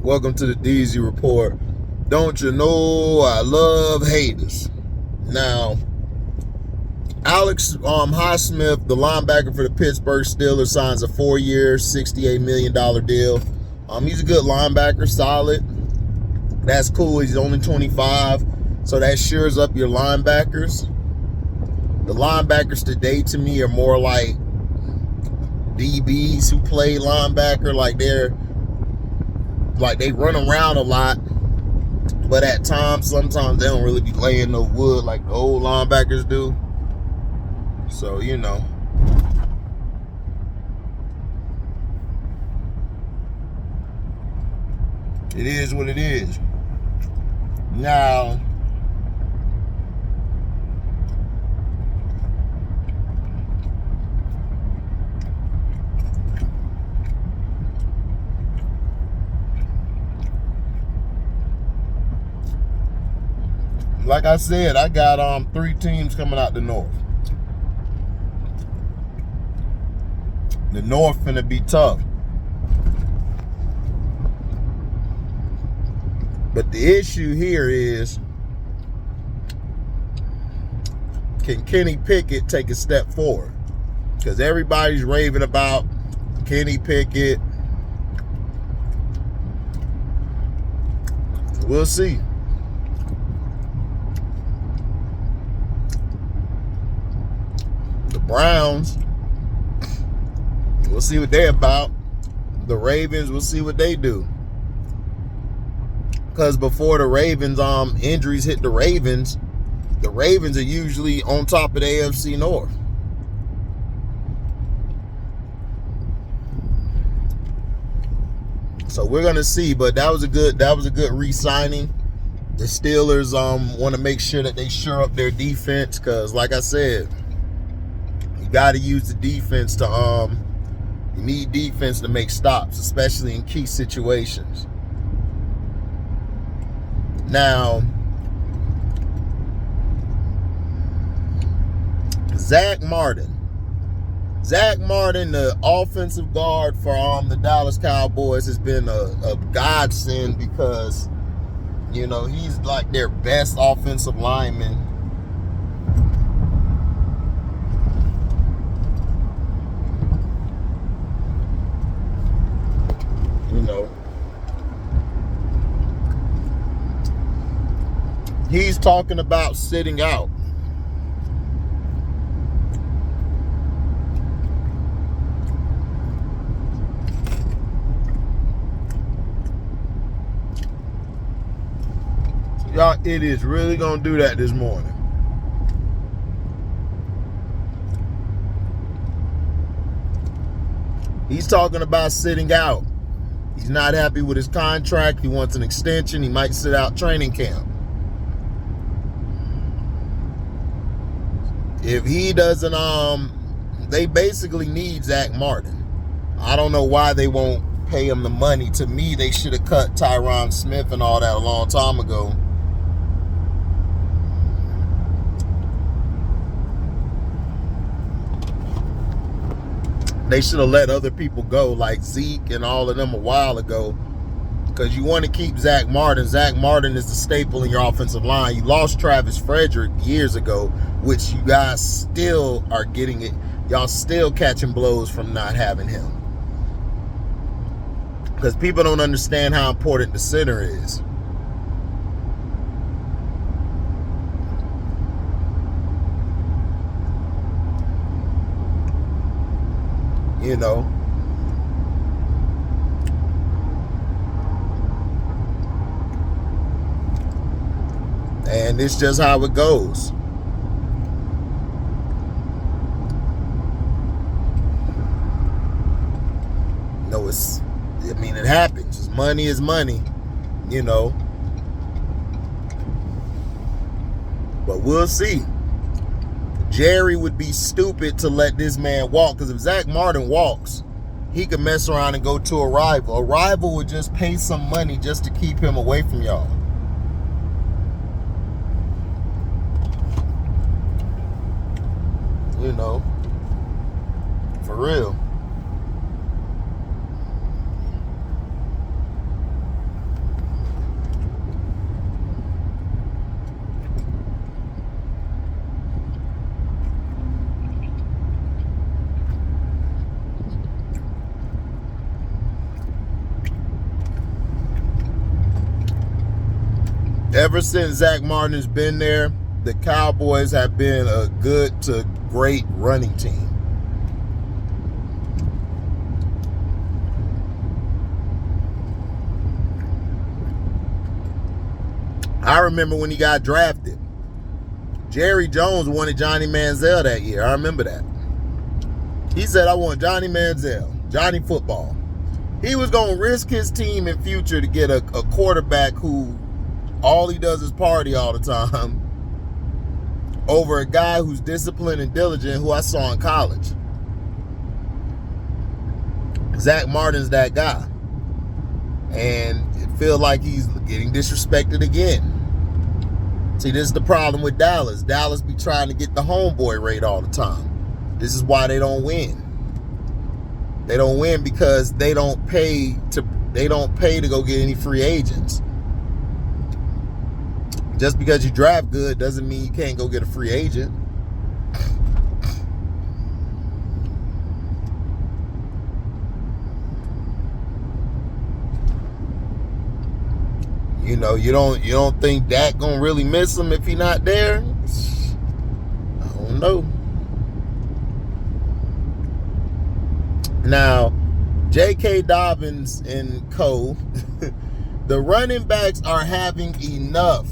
Welcome to the DZ Report. Don't you know I love haters? Now, Alex Highsmith, the linebacker for the Pittsburgh Steelers, signs a 4-year, $68 million deal. He's a good linebacker, solid. That's cool. He's only 25, so that shores up your linebackers. The linebackers today, to me, are more like DBs who play linebacker. They run around a lot, but at times, sometimes they don't really be laying no wood like the old linebackers do. So, you know. It is what it is. Now, like I said, I got 3 teams coming out the North. The North finna be tough. But the issue here is, can Kenny Pickett take a step forward? Because everybody's raving about Kenny Pickett. We'll see. The Browns, we'll see what they're about. The Ravens, we'll see what they do. Because before the Ravens, injuries hit the Ravens are usually on top of the AFC North. So we're gonna see, but that was a good re-signing. The Steelers want to make sure that they shore up their defense, because like I said, you got to use the defense to you need defense to make stops, especially in key situations. Now, Zach Martin, the offensive guard for the Dallas Cowboys, has been a godsend, because, you know, he's like their best offensive lineman. You know, he's talking about sitting out. Y'all, it is really going to do that this morning. He's talking about sitting out. He's not happy with his contract. He wants an extension. He might sit out training camp. If he doesn't, they basically need Zach Martin. I don't know why they won't pay him the money. To me, they should have cut Tyron Smith and all that a long time ago. They should have let other people go, like Zeke and all of them, a while ago, because you want to keep Zach Martin. Zach Martin is the staple in your offensive line. You lost Travis Frederick years ago, which you guys still are getting it. Y'all still catching blows from not having him, because people don't understand how important the center is. You know, and it's just how it goes. No, it happens. Money is money, you know. But we'll see. Jerry would be stupid to let this man walk, because if Zach Martin walks, he could mess around and go to a rival. A rival would just pay some money just to keep him away from y'all. You know, for real. Ever since Zach Martin's been there, the Cowboys have been a good to great running team. I remember when he got drafted, Jerry Jones wanted Johnny Manziel that year. I remember that. He said, I want Johnny Manziel, Johnny Football. He was going to risk his team in future to get a quarterback who all he does is party all the time over a guy who's disciplined and diligent, who I saw in college. Zach Martin's that guy. And it feels like he's getting disrespected again. See, this is the problem with Dallas. Dallas be trying to get the homeboy rate all the time. This is why they don't win. They don't win because they don't pay to go get any free agents. Just because you draft good doesn't mean you can't go get a free agent. You know, you don't think Dak gonna really miss him if he not there? I don't know. Now, jkdobbins and co, the running backs are having enough.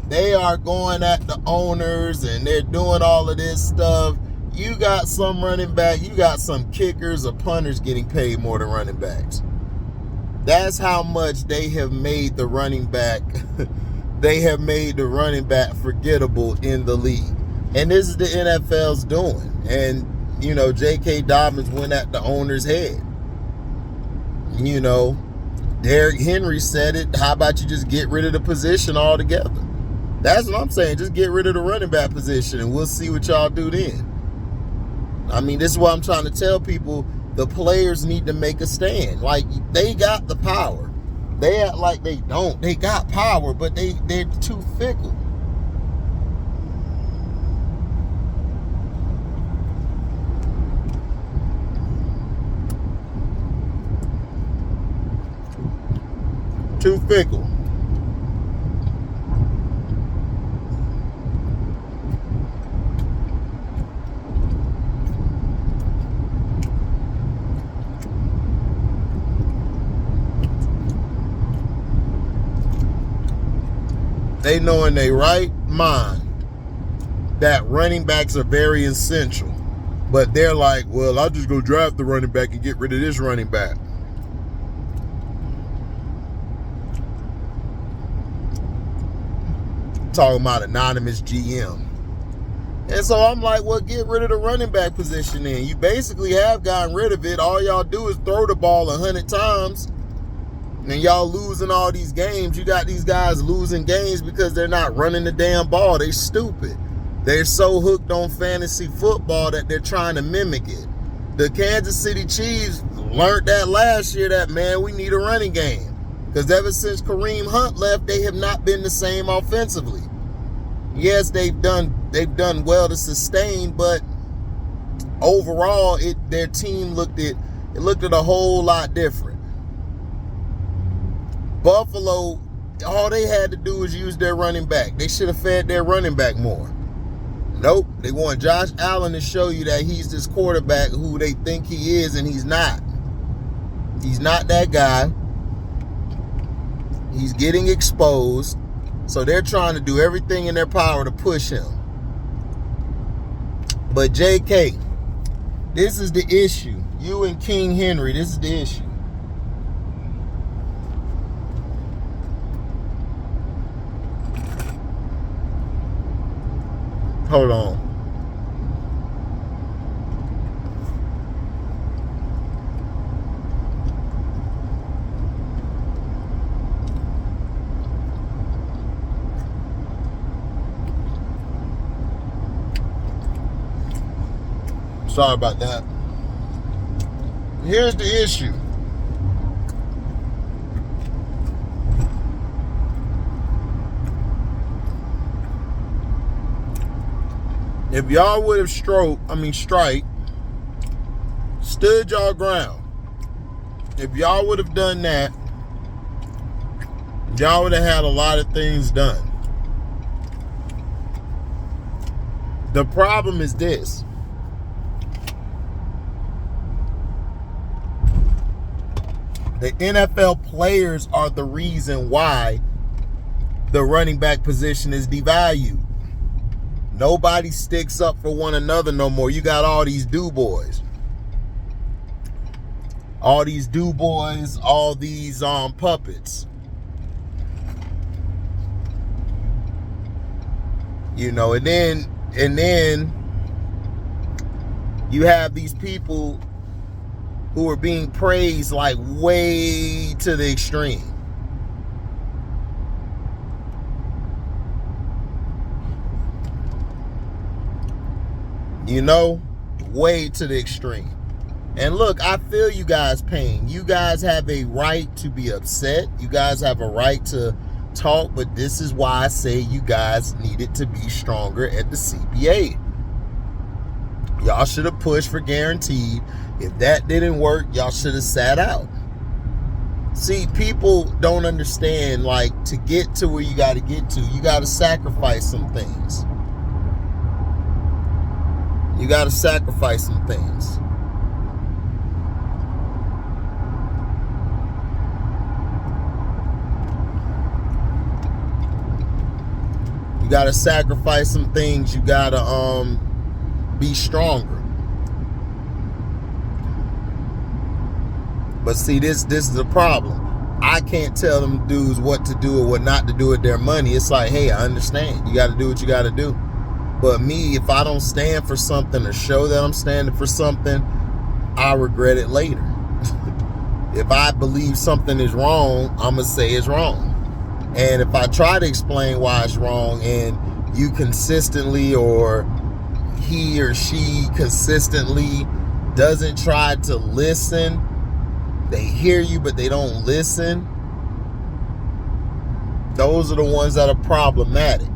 They are going at the owners and they're doing all of this stuff. You got some running back, you got some kickers or punters getting paid more than running backs. That's how much they have made the running back. They have made the running back forgettable in the league. And this is the NFL's doing. And, you know, jkdobbins went at the owner's head. You know, Derrick Henry said it. How about you just get rid of the position altogether? That's what I'm saying. Just get rid of the running back position and we'll see what y'all do then. I mean, this is what I'm trying to tell people. The players need to make a stand. Like, they got the power. They act like they don't. They got power, but they're too fickle. Too fickle. They know in their right mind that running backs are very essential. But they're like, well, I'll just go draft the running back and get rid of this running back. Talking about anonymous GM. And so I'm like, well, get rid of the running back position then. You basically have gotten rid of it. All y'all do is throw the ball 100 times. And y'all losing all these games. You got these guys losing games because they're not running the damn ball. They stupid. They're so hooked on fantasy football that they're trying to mimic it. The Kansas City Chiefs learned that last year that, man, we need a running game. Because ever since Kareem Hunt left, they have not been the same offensively. Yes, they've done well to sustain, but overall, their team looked at a whole lot different. Buffalo, all they had to do was use their running back. They should have fed their running back more. Nope. They want Josh Allen to show you that he's this quarterback who they think he is, and he's not. He's not that guy. He's getting exposed. So they're trying to do everything in their power to push him. But JK, this is the issue. You and King Henry, this is the issue. Hold on. Sorry about that. Here's the issue. If y'all would have strike, stood y'all ground. If y'all would have done that, Y'all would have had a lot of things done. The problem is this. The NFL players are the reason why the running back position is devalued. Nobody sticks up for one another no more. You got all these do-boys. All these do-boys, all these puppets. You know, and then you have these people who are being praised like way to the extreme. You know, way to the extreme. And look, I feel you guys' pain. You guys have a right to be upset. You guys have a right to talk, but this is why I say you guys needed to be stronger at the CBA. Y'all should have pushed for guaranteed. If that didn't work, y'all should have sat out. See, people don't understand, like, to get to where you got to get to, you got to sacrifice some things. You got to sacrifice some things. You got to sacrifice some things. You got to be stronger. But see, this is the problem. I can't tell them dudes what to do or what not to do with their money. It's like, hey, I understand. You got to do what you got to do. But me, if I don't stand for something or show that I'm standing for something, I regret it later. If I believe something is wrong, I'm going to say it's wrong. And if I try to explain why it's wrong and you consistently, or he or she consistently doesn't try to listen, they hear you but they don't listen, those are the ones that are problematic.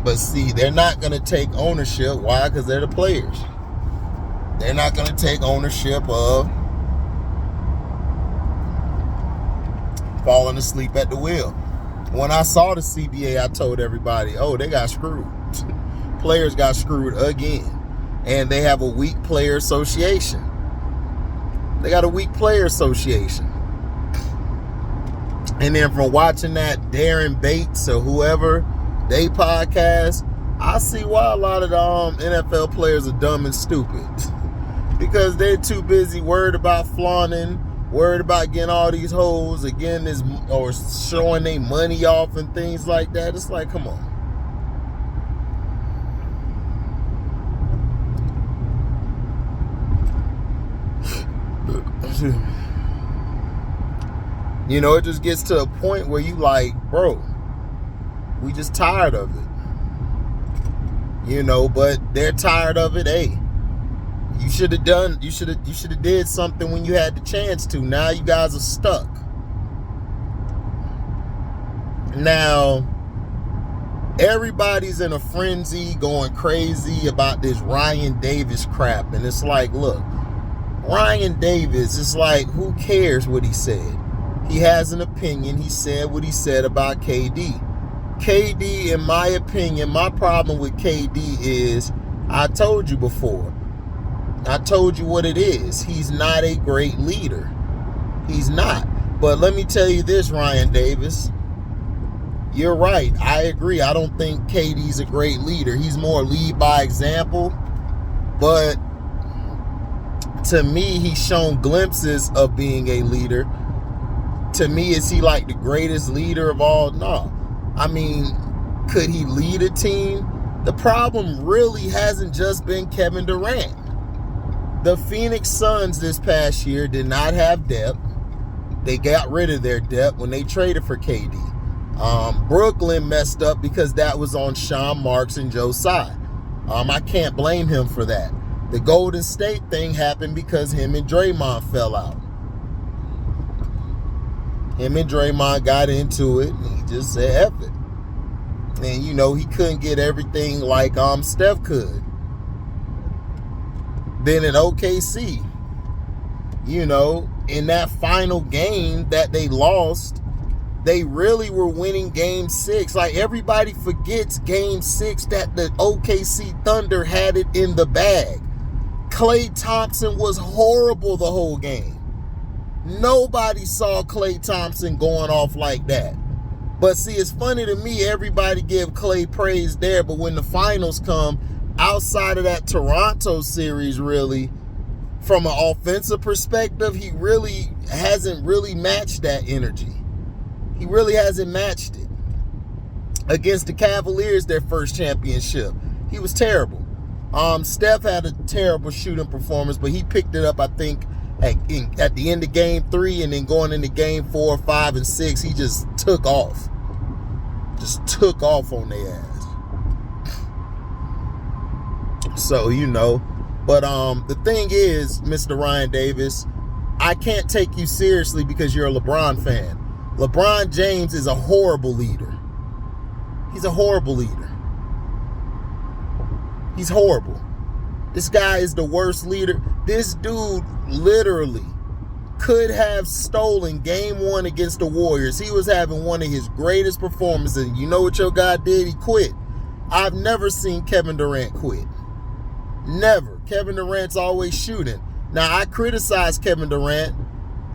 But see, they're not going to take ownership. Why? Because they're the players. They're not going to take ownership of falling asleep at the wheel. When I saw the CBA, I told everybody, oh, they got screwed. Players got screwed again. And they have a weak player association. They got a weak player association. And then from watching that Darren Bates or whoever, they podcast, I see why a lot of the NFL players are dumb and stupid. Because they're too busy worried about flaunting, worried about getting all these hoes again, or showing their money off and things like that. It's like, come on. You know, it just gets to a point where you like, bro, we just tired of it. You know, but they're tired of it. Hey, you should have did something when you had the chance to. Now you guys are stuck. Now, everybody's in a frenzy going crazy about this Ryan Davis crap. And it's like, look, Ryan Davis, it's like, who cares what he said? He has an opinion. He said what he said about KD. KD, in my opinion, my problem with KD is, I told you before. I told you what it is. He's not a great leader. He's not. But let me tell you this, Ryan Davis. You're right. I agree. I don't think KD's a great leader. He's more lead by example. But to me, he's shown glimpses of being a leader. To me, is he like the greatest leader of all? No. I mean, could he lead a team? The problem really hasn't just been Kevin Durant. The Phoenix Suns this past year did not have depth. They got rid of their depth when they traded for KD. Brooklyn messed up because that was on Sean Marks and Joe Tsai. I can't blame him for that. The Golden State thing happened because him and Draymond fell out. Him and Draymond got into it, and he just said, F it. And, you know, he couldn't get everything like Steph could. Then in OKC, you know, in that final game that they lost, they really were winning game 6. Like, everybody forgets game 6 that the OKC Thunder had it in the bag. Klay Thompson was horrible the whole game. Nobody saw Klay Thompson going off like that. But see, it's funny to me, everybody give Klay praise there, but when the finals come, outside of that Toronto series, really, from an offensive perspective, he really hasn't really matched that energy. He really hasn't matched it. Against the Cavaliers, their first championship, he was terrible. Steph had a terrible shooting performance, but he picked it up, I think, at the end of game 3, and then going into game 4, 5, and 6, he just took off. Just took off on their ass. So, but the thing is, Mr. Ryan Davis, I can't take you seriously because you're a LeBron fan. LeBron James is a horrible leader. He's a horrible leader. He's horrible. This guy is the worst leader. This dude literally could have stolen game 1 against the Warriors. He was having one of his greatest performances. You know what your guy did? He quit. I've never seen Kevin Durant quit. Never. Kevin Durant's always shooting. Now, I criticize Kevin Durant,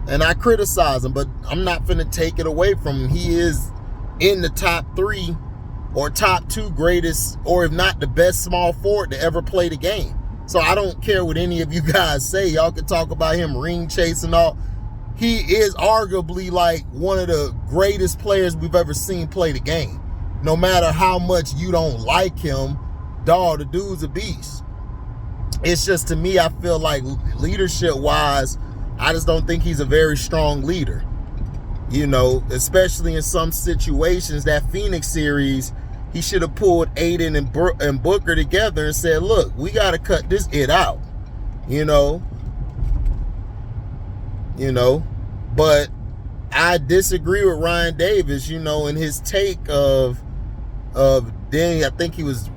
and I criticize him, but I'm not finna take it away from him. He is in the top 3 or top 2 greatest, or if not the best small forward to ever play the game. So I don't care what any of you guys say. Y'all can talk about him ring chasing all. He is arguably like one of the greatest players we've ever seen play the game. No matter how much you don't like him, dog, the dude's a beast. It's just, to me, I feel like leadership-wise, I just don't think he's a very strong leader. Especially in some situations. That Phoenix series, he should have pulled Aiden and Booker together and said, look, we got to cut this out, But I disagree with Ryan Davis, in his take of then I think he was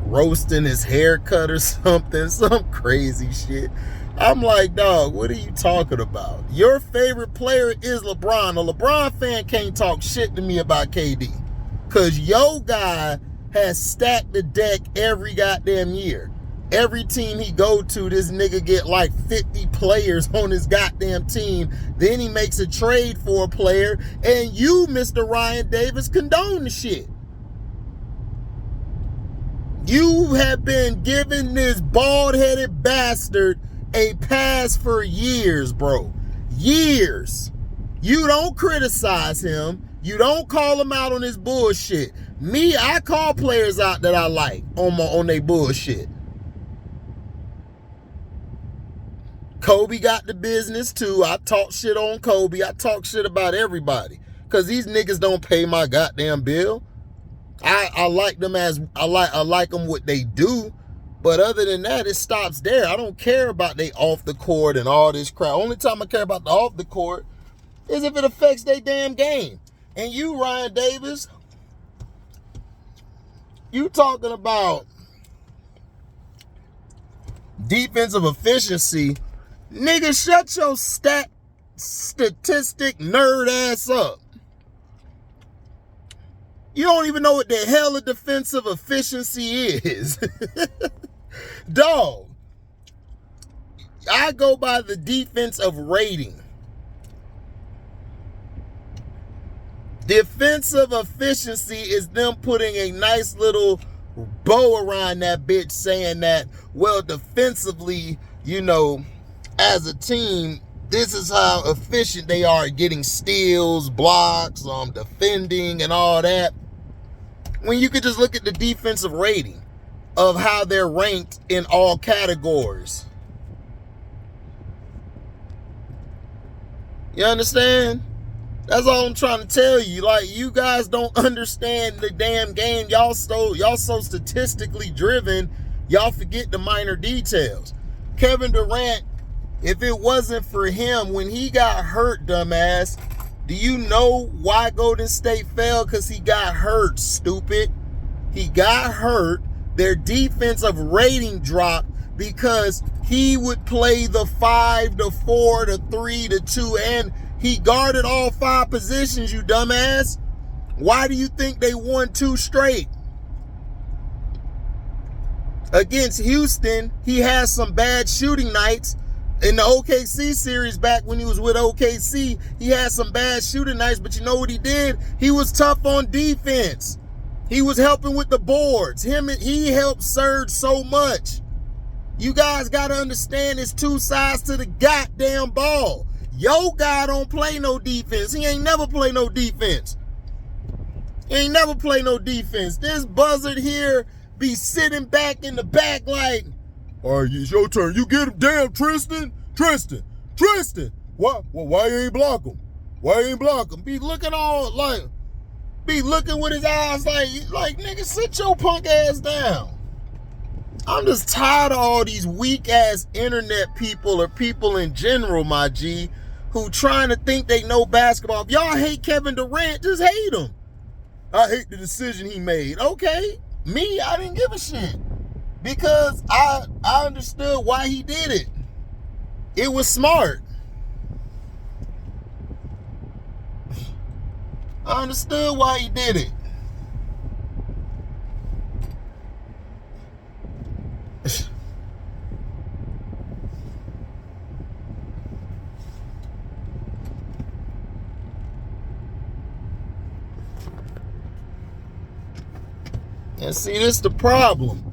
roasting his haircut or something, some crazy shit. I'm like, dog, what are you talking about? Your favorite player is LeBron. A LeBron fan can't talk shit to me about KD. Because your guy has stacked the deck every goddamn year. Every team he go to, this nigga get like 50 players on his goddamn team. Then he makes a trade for a player. And you, Mr. Ryan Davis, condone the shit. You have been giving this bald-headed bastard a pass for years, bro. Years. You don't criticize him. You don't call him out on his bullshit. Me, I call players out that I like on their bullshit. Kobe got the business too. I talk shit on Kobe. I talk shit about everybody. Because these niggas don't pay my goddamn bill. I like them as I like them what they do, but other than that, it stops there. I don't care about they off the court and all this crap. Only time I care about the off the court is if it affects their damn game. And you, Ryan Davis, you talking about defensive efficiency, nigga? Shut your statistic nerd ass up. You don't even know what the hell a defensive efficiency is. Dog, I go by the defensive rating. Defensive efficiency is them putting a nice little bow around that bitch saying that, well, defensively, as a team, this is how efficient they are at getting steals, blocks, defending, and all that. When you could just look at the defensive rating of how they're ranked in all categories. You understand? That's all I'm trying to tell you. Like, you guys don't understand the damn game. Y'all so statistically driven, y'all forget the minor details. Kevin Durant, if it wasn't for him, when he got hurt, dumbass, do you know why Golden State fell? Because he got hurt, stupid. He got hurt. Their defensive rating dropped because he would play the 5, the 4, the 3, the 2, and he guarded all 5 positions, you dumbass. Why do you think they won 2 straight? Against Houston, he had some bad shooting nights. In the OKC series back when he was with OKC, he had some bad shooting nights, but you know what he did? He was tough on defense. He was helping with the boards. He helped Serge so much. You guys got to understand there's 2 sides to the goddamn ball. Yo guy don't play no defense. He ain't never play no defense. He ain't never play no defense. This buzzard here be sitting back in the back like, all right, it's your turn. You get him. Damn, Tristan. Why you ain't block him? Why you ain't block him? Be looking all like, be looking with his eyes like nigga, sit your punk ass down. I'm just tired of all these weak ass internet people or people in general, my G, who trying to think they know basketball. If y'all hate Kevin Durant, just hate him. I hate the decision he made. Okay, me, I didn't give a shit. Because I understood why he did it. It was smart. I understood why he did it. And see, this is the problem.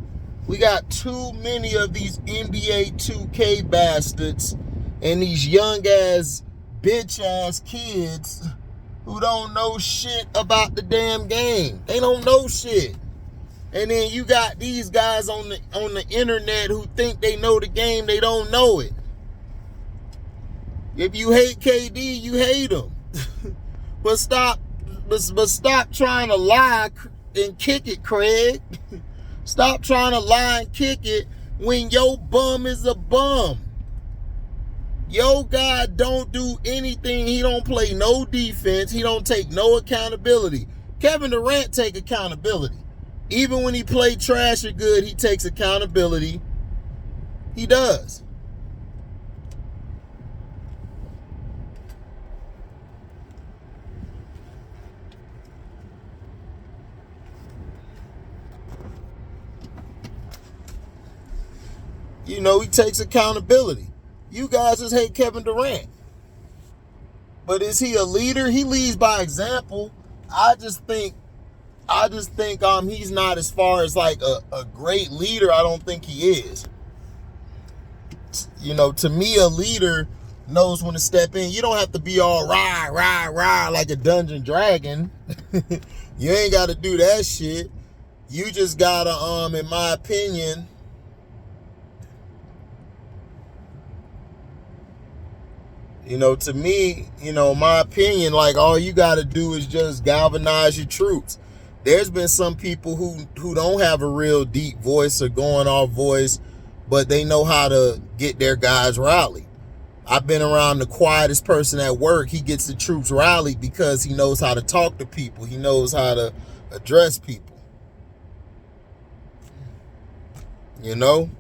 We got too many of these NBA 2K bastards and these young ass bitch ass kids who don't know shit about the damn game. They don't know shit. And then you got these guys on the internet who think they know the game. They don't know it. If you hate KD, you hate him. but stop trying to lie and kick it, Craig. Stop trying to lie and kick it when your bum is a bum. Yo guy don't do anything. He don't play no defense. He don't take no accountability. Kevin Durant take accountability. Even when he play trash or good, he takes accountability. He does. You know, he takes accountability. You guys just hate Kevin Durant. But is he a leader? He leads by example. I just think he's not as far as like a great leader. I don't think he is. You know, to me, a leader knows when to step in. You don't have to be all rah like a dungeon dragon. You ain't got to do that shit. You just gotta, in my opinion, you know, to me, you know, my opinion, like all you got to do is just galvanize your troops. There's been some people who don't have a real deep voice or going off voice, but they know how to get their guys rallied. I've been around the quietest person at work. He gets the troops rallied because he knows how to talk to people. He knows how to address people. You know?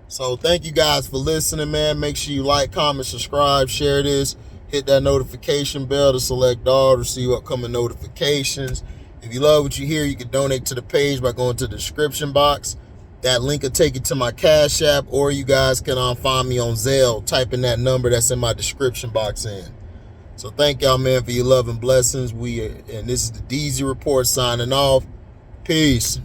So thank you guys for listening, man. Make sure you like, comment, subscribe, share this. Hit that notification bell to select all to receive upcoming notifications. If you love what you hear, you can donate to the page by going to the description box. That link will take you to my Cashapp, or you guys can find me on Zelle. Type in that number that's in my description box in. So thank y'all, man, for your love and blessings. And this is the DZ Report signing off. Peace.